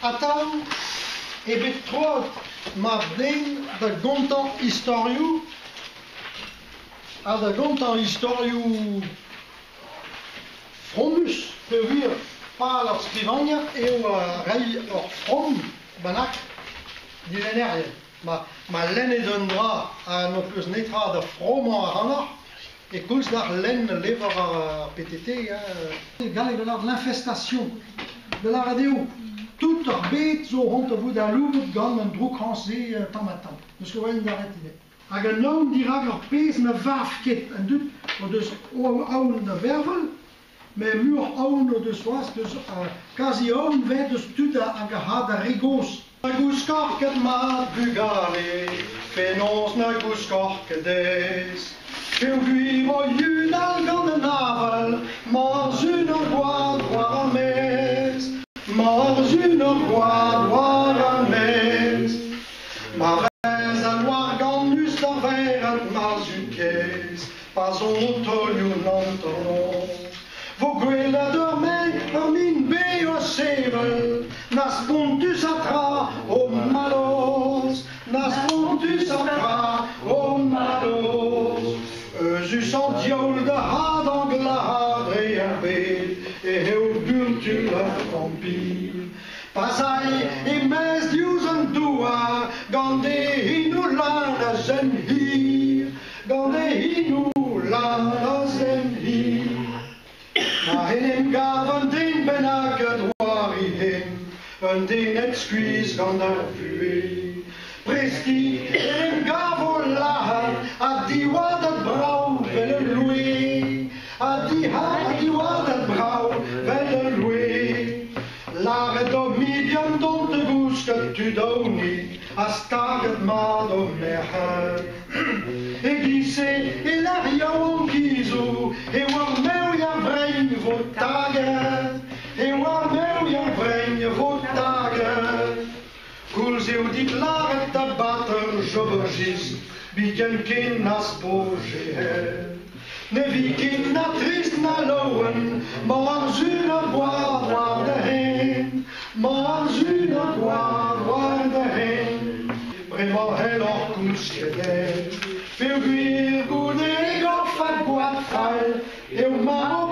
Attends, et bet trop ma bling de gontan historiou, a de gontan historiou fromus, peut dire pas leur skrivania et au rei or from banak dilenerien. Ma lenne dondra a no plus netra de fromo a ranach et cause d'ar lenne lever a PTT. Galle de l'infestation de la radio. Tout er bet zo hont er voet a louvet gant un druk hanse tam. Dus gewoon daaret idee. Hag een noem die rag er pees me vaafket en doet dus oude wervel. Mais muur oude dus was dus quasi oude werd dus tout a gehad a rigos. Na gouskorket mat bugare, fenons na gouskorket des. Keugui mo judal gant de navel, mors une bois droit à mes. Mors une bois droit à mes. Ma vez a loir gant nus da verret mars une caisse, pas on tolio nantonon. Vo gwella dorme ar min be o sevel, nas pontus a tra o malos, nas pontus a tra o malos. Eus an diol de had an glad e ar bet, e heu bultu a frampil. Pasai e mes diouz an doua, gant de hinou lan a zen hir, gant de hinou lan a zen hir. Ma hen gav an den bennak droar I hen, an den et skuiz gant ar pué. Presti en gav o lahat, a diwad at brau vel e loue. A diwad at brau vel e loue. Laret o midian dont de gousket tu daouni, a staget mad o merc'had. E gise e lariaou an kizou, e war meu ya vrein vo taget, e war meu ya vrein vo taget. Koulz eo dit laret a batter jobergist, bigen ken as pogehet. Ne vi ken na trist na loen, mors une a boar war de hen, mors une a boar war de hen. Bremañ hel or kouskedet, pe gwir goude gof a goat fall, eo mamo